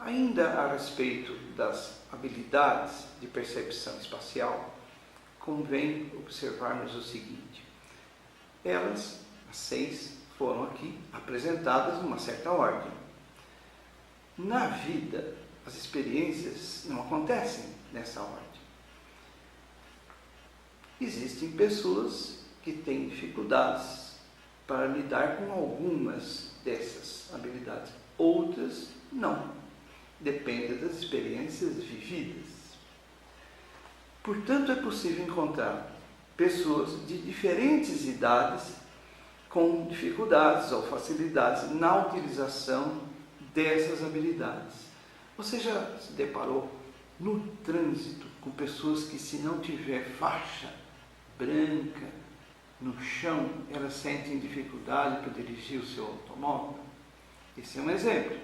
Ainda a respeito das habilidades de percepção espacial, convém observarmos o seguinte: elas, as 6, foram aqui apresentadas numa certa ordem. Na vida, as experiências não acontecem nessa ordem. Existem pessoas que têm dificuldades para lidar com algumas dessas habilidades, outras não. Depende das experiências vividas. Portanto, é possível encontrar pessoas de diferentes idades com dificuldades ou facilidades na utilização dessas habilidades. Você já se deparou no trânsito com pessoas que, se não tiver faixa branca no chão, elas sentem dificuldade para dirigir o seu automóvel? Esse é um exemplo.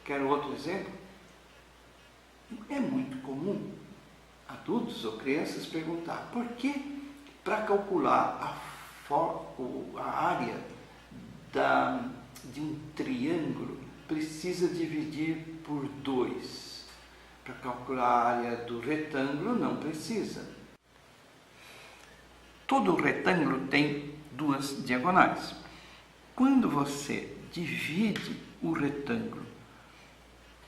Quer outro exemplo? É muito comum adultos ou crianças perguntar por que, para calcular a área de um triângulo, precisa dividir por 2. Para calcular a área do retângulo, não precisa. Todo retângulo tem 2 diagonais. Quando você divide o retângulo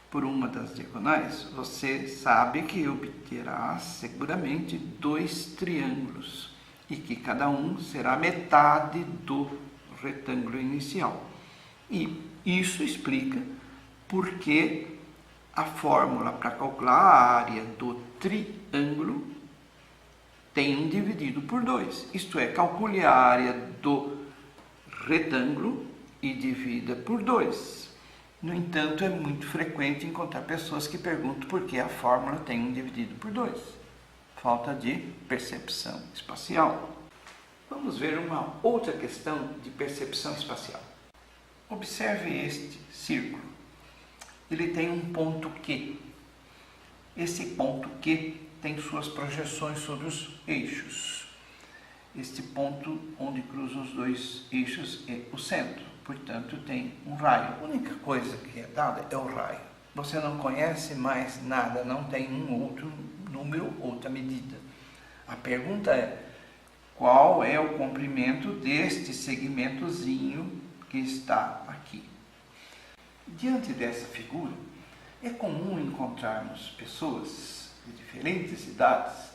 por uma das diagonais, você sabe que obterá seguramente 2 triângulos e que cada um será metade do retângulo inicial. E isso explica porque a fórmula para calcular a área do triângulo tem 1 dividido por 2. Isto é, calcule a área do retângulo e divida por 2. No entanto, é muito frequente encontrar pessoas que perguntam por que a fórmula tem 1 dividido por 2. Falta de percepção espacial. Vamos ver uma outra questão de percepção espacial. Observe este círculo. Ele tem um ponto Q. Esse ponto Q tem suas projeções sobre os eixos. Este ponto onde cruzam os 2 eixos é o centro. Portanto, tem um raio. A única coisa que é dada é o raio. Você não conhece mais nada, não tem um outro número, outra medida. A pergunta é: qual é o comprimento deste segmentozinho que está aqui? Diante dessa figura, é comum encontrarmos pessoas de diferentes idades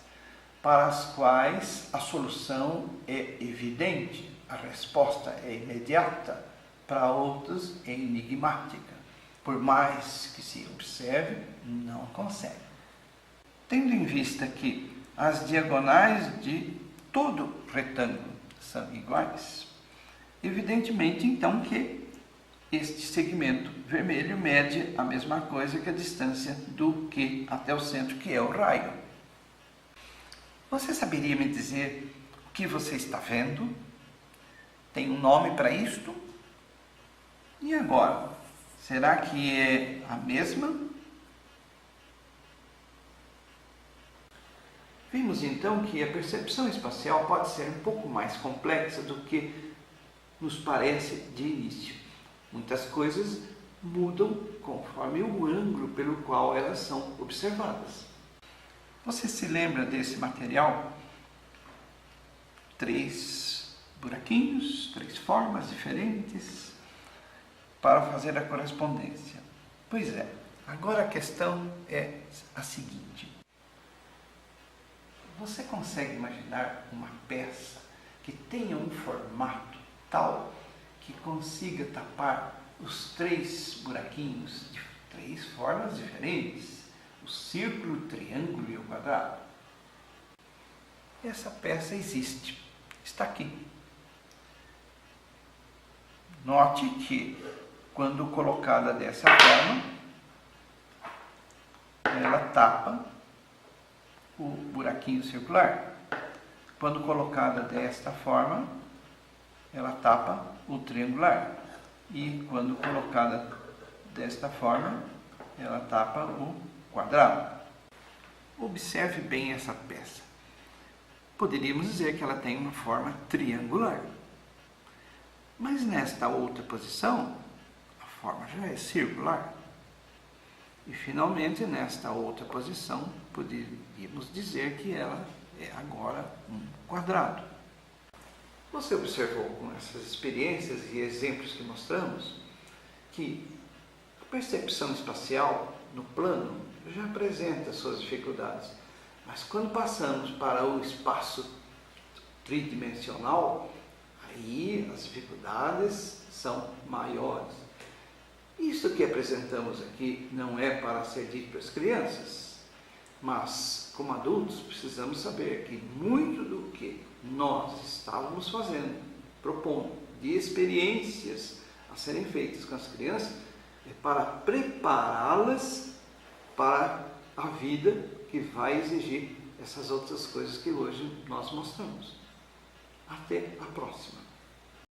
para as quais a solução é evidente, a resposta é imediata. Para outros é enigmática. Por mais que se observe, não consegue. Tendo em vista que as diagonais de todo retângulo são iguais, evidentemente então que este segmento vermelho mede a mesma coisa que a distância do Q até o centro, que é o raio. Você saberia me dizer o que você está vendo? Tem um nome para isto? E agora? Será que é a mesma? Vimos então que a percepção espacial pode ser um pouco mais complexa do que nos parece de início. Muitas coisas mudam conforme o ângulo pelo qual elas são observadas. Você se lembra desse material? 3 buraquinhos, 3 formas diferentes para fazer a correspondência. Pois é, agora a questão é a seguinte: você consegue imaginar uma peça que tenha um formato tal que consiga tapar os 3 buraquinhos de 3 formas diferentes? O círculo, o triângulo e o quadrado? Essa peça existe, está aqui. Note que, quando colocada dessa forma, ela tapa o buraquinho circular. Quando colocada desta forma, ela tapa o triangular. E quando colocada desta forma, ela tapa o quadrado. Observe bem essa peça. Poderíamos dizer que ela tem uma forma triangular. Mas nesta outra posição, a forma já é circular. E finalmente, nesta outra posição, poderíamos dizer que ela é agora um quadrado. Você observou com essas experiências e exemplos que mostramos que a percepção espacial no plano já apresenta suas dificuldades, mas quando passamos para o espaço tridimensional, aí as dificuldades são maiores. Isso que apresentamos aqui não é para ser dito para as crianças, mas como adultos precisamos saber que muito do que nós estávamos fazendo, propondo, de experiências a serem feitas com as crianças, é para prepará-las para a vida que vai exigir essas outras coisas que hoje nós mostramos. Até a próxima.